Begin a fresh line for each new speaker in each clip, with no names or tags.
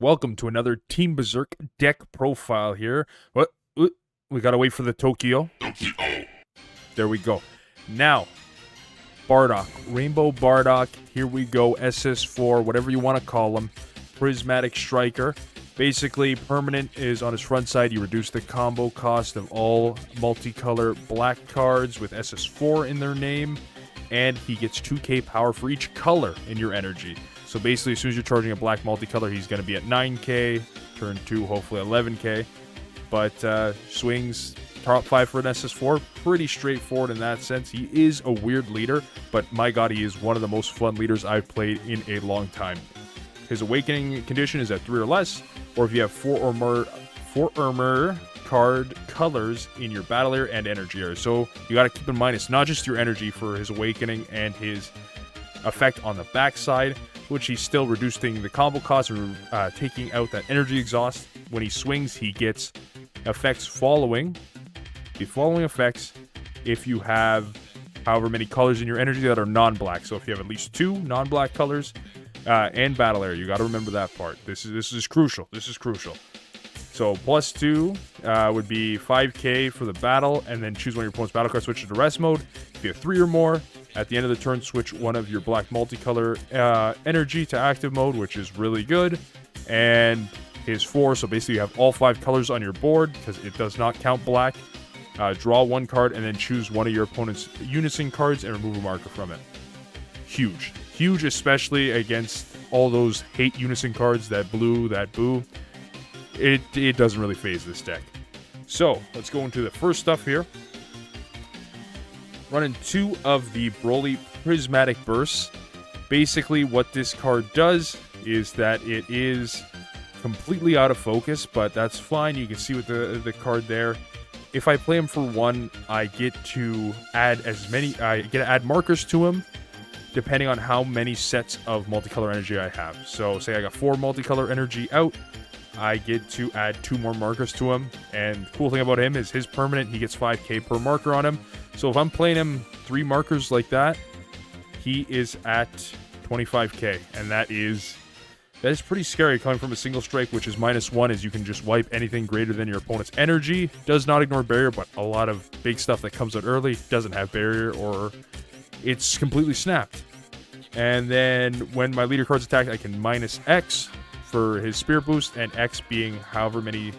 Welcome to another Team Berserk deck profile here. What? We gotta wait for the Tokyo. There we go. Now, Bardock, Rainbow Bardock. Here we go. SS4, whatever you want to call him. Prismatic Striker. Basically, permanent is on his front side. You reduce the combo cost of all multicolor black cards with SS4 in their name. And he gets 2k power for each color in your energy. So basically, as soon as you're charging a black multicolor, he's going to be at 9k. Turn 2, hopefully 11k. But swings top 5 for an SS4. Pretty straightforward in that sense. He is a weird leader, but my god, he is one of the most fun leaders I've played in a long time. His awakening condition is at 3 or less, or if you have 4 or more card colors in your battle area and energy area. So you got to keep in mind, it's not just your energy for his awakening and his effect on the backside, which he's still reducing the combo cost or taking out that energy exhaust. When he swings, he gets effects following the following effects if you have however many colors in your energy that are non-black. So if you have at least 2 non-black colors and battle area, you got to remember that part. This is crucial. This is crucial. So plus 2 would be 5k for the battle, and then choose one of your opponent's battle cards, switch to rest mode. If you have 3 or more, at the end of the turn, switch one of your black multicolor energy to active mode, which is really good. And his 4, so basically you have all 5 colors on your board, because it does not count black. Draw 1 card, and then choose one of your opponent's unison cards and remove a marker from it. Huge. Huge, especially against all those hate unison cards, that blue, that boo. It doesn't really phase this deck. So, let's go into the first stuff here. Running 2 of the Broly Prismatic Bursts. Basically, what this card does is that it is completely out of focus, but that's fine. You can see with the card there. If I play him for 1, I get to add I get to add markers to him, depending on how many sets of multicolor energy I have. So, say I got 4 multicolor energy out, I get to add 2 more markers to him. And the cool thing about him is his permanent, he gets 5k per marker on him. So if I'm playing him 3 markers like that, he is at 25k. And that is pretty scary coming from a single strike, which is -1, as you can just wipe anything greater than your opponent's energy. Does not ignore barrier, but a lot of big stuff that comes out early doesn't have barrier, or it's completely snapped. And then when my leader cards attack, I can -X for his spirit boost, and X being however many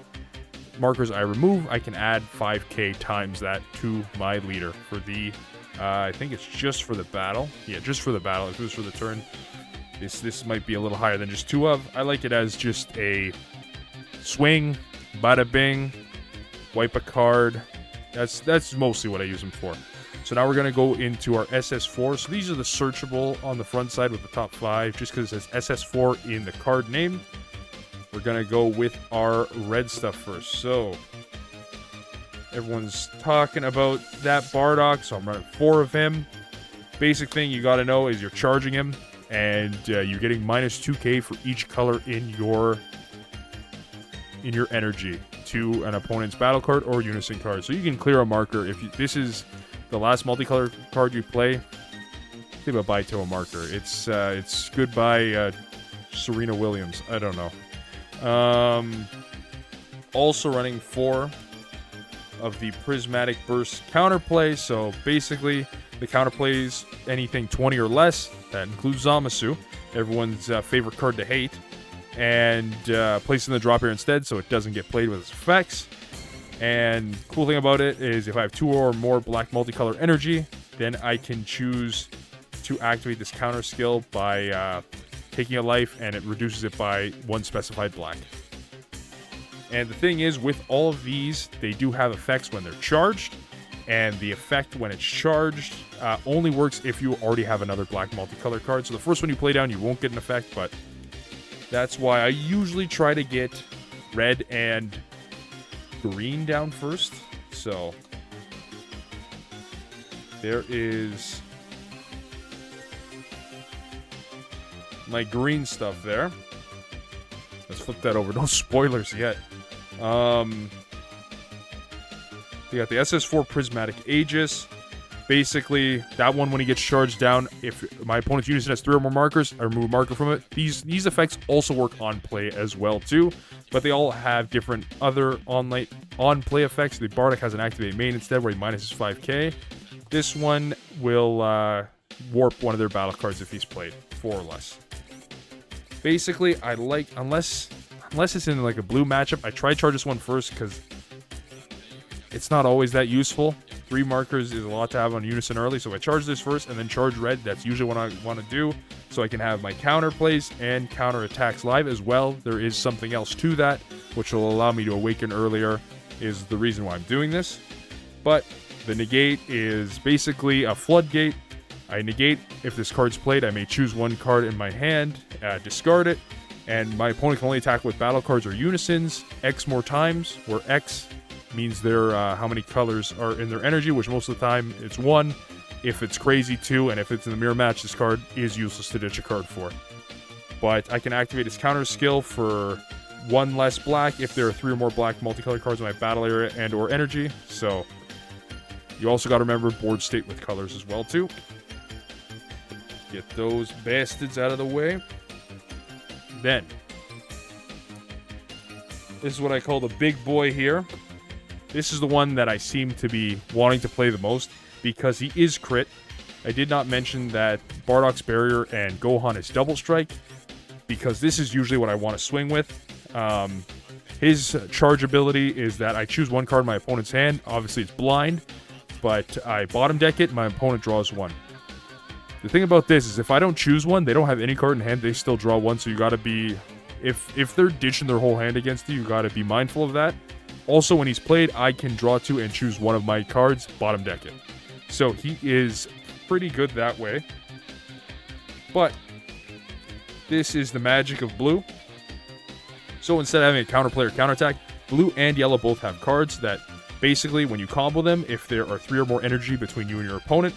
markers I remove, I can add 5k times that to my leader for the I think it's just for the battle. Yeah, just for the battle. If it was for the turn, this might be a little higher than just 2 of. I like it as just a swing, bada bing, wipe a card. That's mostly what I use them for. So now we're going to go into our SS4. So these are the searchable on the front side with the top 5, just because it says SS4 in the card name. We're going to go with our red stuff first. So everyone's talking about that Bardock, so I'm running 4 of him. Basic thing you got to know is you're charging him, and you're getting -2k for each color in your energy to an opponent's battle card or unison card. So you can clear a marker if this is the last multicolor card you play. Think about bye to a marker. It's goodbye Serena Williams. I don't know. Also running 4 of the Prismatic Burst counterplay. So basically, the counterplays anything 20 or less. That includes Zamasu, everyone's favorite card to hate, and place in the drop area instead, so it doesn't get played with its effects. And cool thing about it is if I have 2 or more black multicolor energy, then I can choose to activate this counter skill by taking a life, and it reduces it by 1 specified black. And the thing is, with all of these, they do have effects when they're charged, and the effect when it's charged only works if you already have another black multicolor card. So the first one you play down, you won't get an effect, but that's why I usually try to get red and green down first. So there is my green stuff there. Let's flip that over. No spoilers yet. We got the SS4 Prismatic Aegis. Basically, that one, when he gets charged down, if my opponent's unison has 3 or more markers, I remove a marker from it. These effects also work on play as well, too. But they all have different other on-play effects. The Bardock has an activate main instead, where he minuses 5k. This one will warp one of their battle cards if he's played, 4 or less. Basically, I like, unless it's in like a blue matchup, I try to charge this one first, because it's not always that useful. 3 markers is a lot to have on unison early, so I charge this first and then charge red. That's usually what I want to do, so I can have my counter plays and counter attacks live as well. There is something else to that, which will allow me to awaken earlier, is the reason why I'm doing this. But the negate is basically a floodgate. I negate if this card's played. I may choose one card in my hand, discard it, and my opponent can only attack with battle cards or unisons X more times, where X means their how many colors are in their energy, which most of the time it's 1. If it's crazy, 2, and if it's in the mirror match, this card is useless to ditch a card for. But I can activate his counter skill for 1 less black if there are 3 or more black multicolored cards in my battle area and or energy. So you also got to remember board state with colors as well too. Get those bastards out of the way. Then this is what I call the big boy here. This is the one that I seem to be wanting to play the most, because he is crit. I did not mention that Bardock's Barrier and Gohan is double strike, because this is usually what I want to swing with. His charge ability is that I choose 1 card in my opponent's hand. Obviously it's blind, but I bottom deck it, my opponent draws 1. The thing about this is if I don't choose 1, they don't have any card in hand, they still draw 1, so you gotta be... If they're ditching their whole hand against you gotta be mindful of that. Also, when he's played, I can draw 2 and choose 1 of my cards, bottom deck it. So he is pretty good that way. But this is the magic of blue. So instead of having a counterplay or counterattack, blue and yellow both have cards that basically, when you combo them, if there are 3 or more energy between you and your opponent,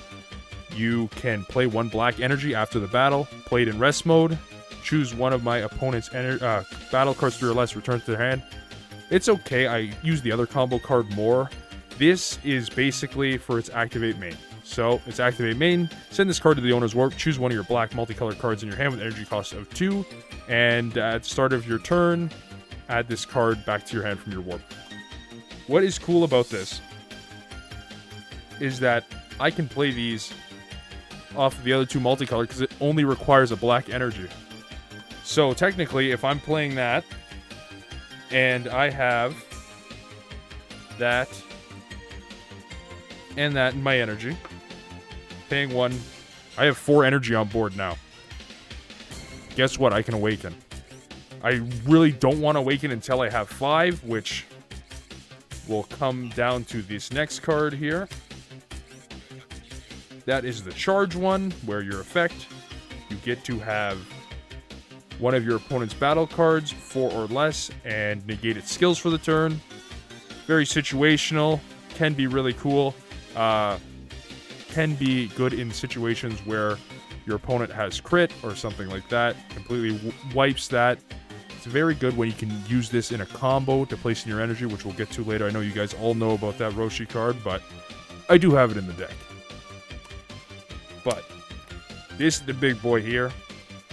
you can play 1 black energy after the battle, play it in rest mode, choose 1 of my opponent's battle cards 3 or less, return to their hand. It's okay, I use the other combo card more. This is basically for its activate main. So, its activate main, send this card to the owner's warp, choose 1 of your black multicolored cards in your hand with energy cost of 2, and at the start of your turn, add this card back to your hand from your warp. What is cool about this is that I can play these off of the other 2 multicolored because it only requires a black energy. So, technically, if I'm playing that, and I have that and that in my energy, paying 1, I have 4 energy on board now. Guess what? I can awaken. I really don't want to awaken until I have 5, which will come down to this next card here. That is the charge one, where your effect, you get to have 1 of your opponent's battle cards, 4 or less, and negate its skills for the turn. Very situational, can be really cool, can be good in situations where your opponent has crit or something like that, completely wipes that. It's very good when you can use this in a combo to place in your energy, which we'll get to later. I know you guys all know about that Roshi card, but I do have it in the deck. But this is the big boy here.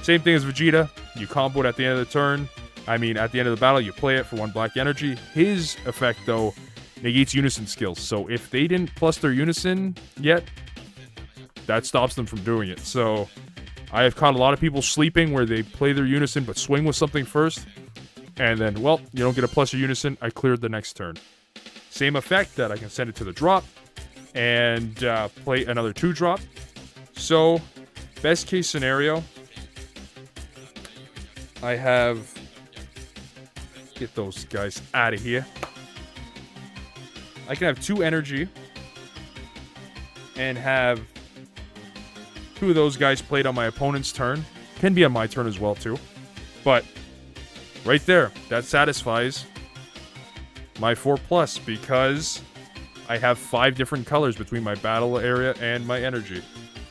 Same thing as Vegeta. You combo it at the end of the turn. I mean, at the end of the battle, you play it for 1 black energy. His effect, though, negates unison skills. So if they didn't plus their unison yet, that stops them from doing it. So I have caught a lot of people sleeping where they play their unison but swing with something first. And then, well, you don't get a plus or unison. I cleared the next turn. Same effect that I can send it to the drop and play another 2-drop. So, best case scenario, I have... Get those guys out of here. I can have 2 energy and have 2 of those guys played on my opponent's turn. Can be on my turn as well, too. But right there, that satisfies my 4+, because I have 5 different colors between my battle area and my energy.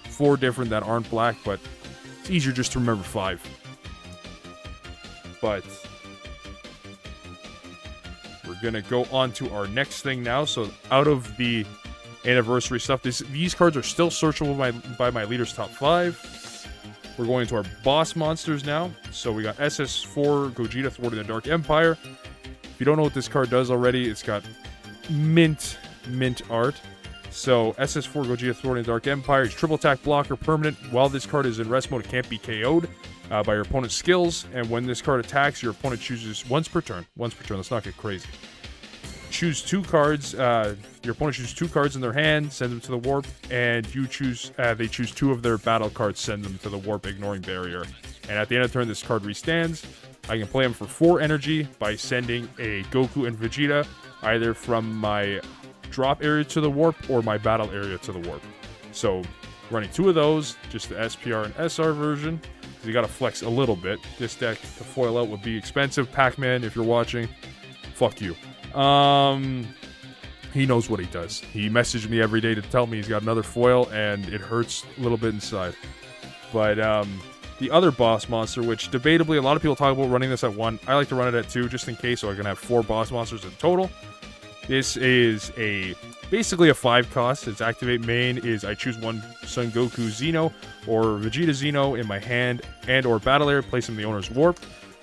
4 different that aren't black, but it's easier just to remember 5. But we're gonna go on to our next thing now. So out of the anniversary stuff. These cards are still searchable by my leader's top 5. We're going into our boss monsters now. So we got SS4 Gogeta Thwarting the Dark Empire. If you don't know what this card does already, it's got mint art. So SS4 Gogeta Thwarting the Dark Empire is triple attack blocker permanent. While this card is in rest mode, it can't be KO'd by your opponent's skills. And when this card attacks, your opponent chooses once per turn. Let's not get crazy. Choose 2 cards. Your opponent chooses 2 cards in their hand, send them to the warp, and you choose. They choose 2 of their battle cards, send them to the warp, ignoring barrier. And at the end of the turn, this card restands. I can play them for 4 energy by sending a Goku and Vegeta either from my drop area to the warp or my battle area to the warp. So running 2 of those, just the SPR and SR version. Because you got to flex a little bit. This deck to foil out would be expensive. Pac-Man, if you're watching, fuck you. He knows what he does. He messaged me every day to tell me he's got another foil, and it hurts a little bit inside. But, the other boss monster, which debatably a lot of people talk about running this at 1. I like to run it at 2, just in case, so I can have 4 boss monsters in total. This is basically a 5 cost. Its activate main is I choose 1 Son Goku Xeno or Vegeta Xeno in my hand and or battle area, place them in the owner's warp.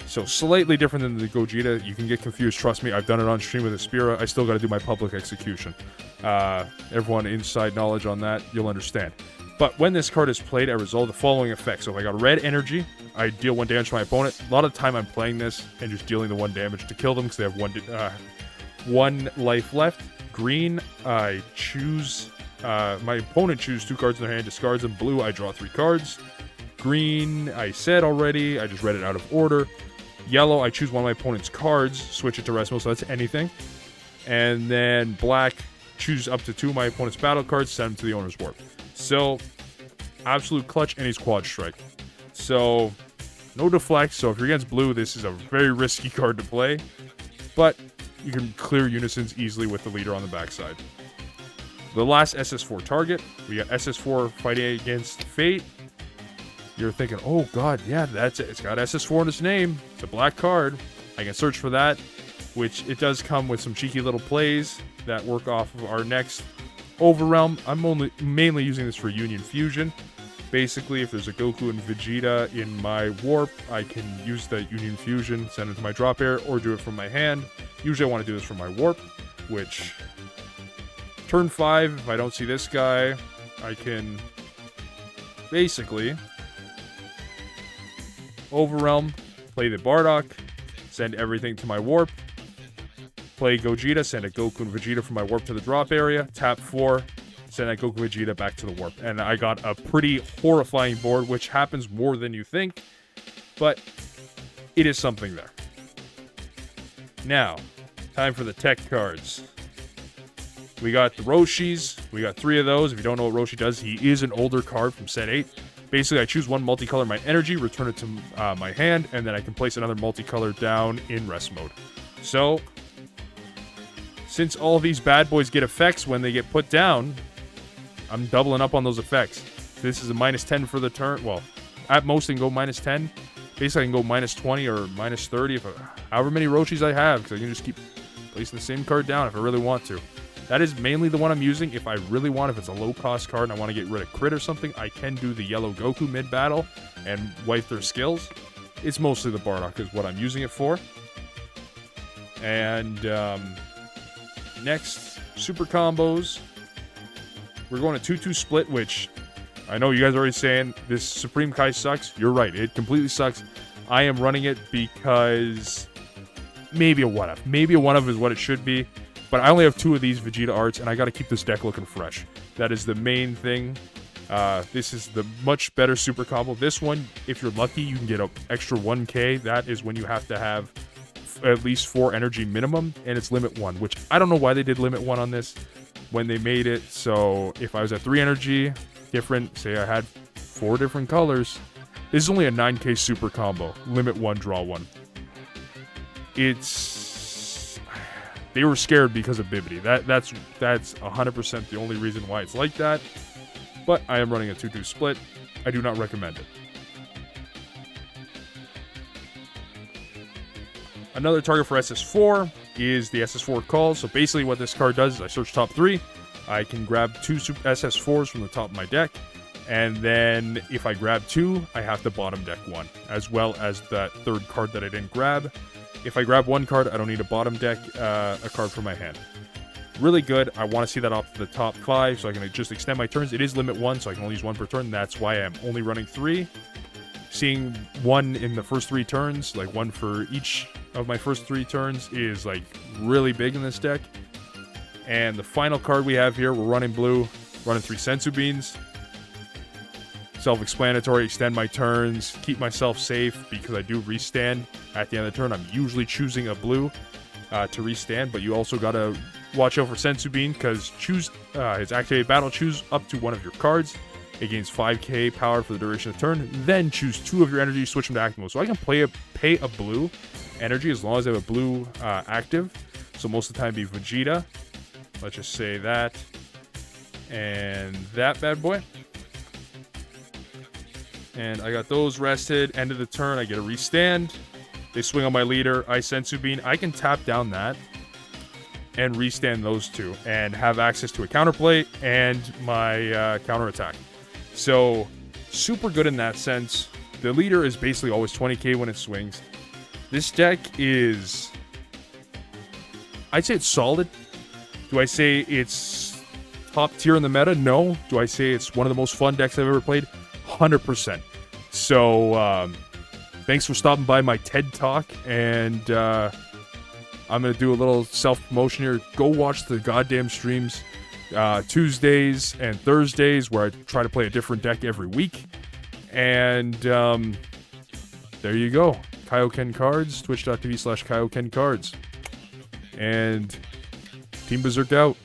So slightly different than the Gogeta. You can get confused. Trust me, I've done it on stream with Aspira. I still got to do my public execution. Everyone inside knowledge on that, you'll understand. But when this card is played, I resolve the following effects. So if I got red energy, I deal 1 damage to my opponent. A lot of the time I'm playing this and just dealing the 1 damage to kill them because they have 1 life left. Green, I choose... my opponent chooses 2 cards in their hand, discards them. Blue, I draw 3 cards. Green, I said already. I just read it out of order. Yellow, I choose 1 of my opponent's cards, switch it to rest mode, so that's anything. And then black, choose up to 2 of my opponent's battle cards, send them to the owner's warp. So, absolute clutch, and he's quad strike. So, no deflect, so if you're against blue, this is a very risky card to play. But, you can clear unisons easily with the leader on the backside. The last SS4 target, we got SS4 fighting against Fate. You're thinking, oh god, yeah, that's it. It's got SS4 in its name. It's a black card. I can search for that, which it does come with some cheeky little plays that work off of our next Overrealm. I'm mainly using this for Union Fusion. Basically, if there's a Goku and Vegeta in my warp, I can use the Union Fusion, send it to my drop area, or do it from my hand. Usually I want to do this from my warp, which turn 5, if I don't see this guy, I can basically Overrealm, play the Bardock, send everything to my warp, play Gogeta, send a Goku and Vegeta from my warp to the drop area, tap 4, send that Goku Vegeta back to the warp. And I got a pretty horrifying board, which happens more than you think, but it is something there. Now, time for the tech cards. We got the Roshis. We got 3 of those. If you don't know what Roshi does, he is an older card from set 8. Basically, I choose 1 multicolor my energy, return it to my hand, and then I can place another multicolor down in rest mode. So, since all these bad boys get effects when they get put down, I'm doubling up on those effects. This is a -10 for the turn. Well, at most I can go -10. Basically, I can go -20 or -30 however many Roshis I have, because I can just keep placing the same card down if I really want to. That is mainly the one I'm using. If I really want, if it's a low-cost card and I want to get rid of crit or something, I can do the yellow Goku mid-battle and wipe their skills. It's mostly the Bardock is what I'm using it for. And next, super combos. We're going to 2-2 split, which I know you guys are already saying this Supreme Kai sucks. You're right. It completely sucks. I am running it because maybe a one-up. Maybe a one-up is what it should be. But I only have 2 of these Vegeta arts, and I got to keep this deck looking fresh. That is the main thing. This is the much better super combo. This one, if you're lucky, you can get an extra 1k. That is when you have to have at least 4 energy minimum, and it's limit 1, which I don't know why they did limit 1 on this when they made it. So if I was at 3 energy, different, say I had 4 different colors, this is only a 9k super combo. Limit 1, draw 1. They were scared because of Bibbidi. That's 100% the only reason why it's like that. But I am running a 2-2 split. I do not recommend it. Another target for SS4 is the SS4 call. So basically what this card does is I search top 3. I can grab 2 SS4s from the top of my deck, and then if I grab 2, I have to bottom deck 1, as well as that third card that I didn't grab. If I grab 1 card, I don't need to bottom deck a card from my hand. Really good. I want to see that up to the top 5, so I can just extend my turns. It is limit 1, so I can only use 1 per turn. That's why I'm only running 3. Seeing 1 in the first 3 turns, like 1 for each of my first 3 turns, is like really big in this deck. And the final card we have here, we're running blue, running 3 Senzu Beans. Self-explanatory, extend my turns, keep myself safe because I do restand at the end of the turn. I'm usually choosing a blue to restand, but you also gotta watch out for Senzu Bean because choose his activated battle, choose up to 1 of your cards. It gains 5k power for the duration of the turn. Then choose 2 of your energy, switch them to active mode. So I can pay a blue energy as long as I have a blue active. So most of the time be Vegeta. Let's just say that. And that bad boy. And I got those rested. End of the turn, I get a restand. They swing on my leader. I Senzu Bean. I can tap down that and restand those 2 and have access to a counterplay and my counterattack. So, super good in that sense. The leader is basically always 20k when it swings. This deck is... I'd say it's solid. Do I say it's top tier in the meta? No. Do I say it's one of the most fun decks I've ever played? 100%. So, thanks for stopping by my TED Talk, and I'm going to do a little self-promotion here. Go watch the goddamn streams Tuesdays and Thursdays where I try to play a different deck every week. And there you go. Kaioken Cards, twitch.tv/Kaioken Cards. And Team Berserk out.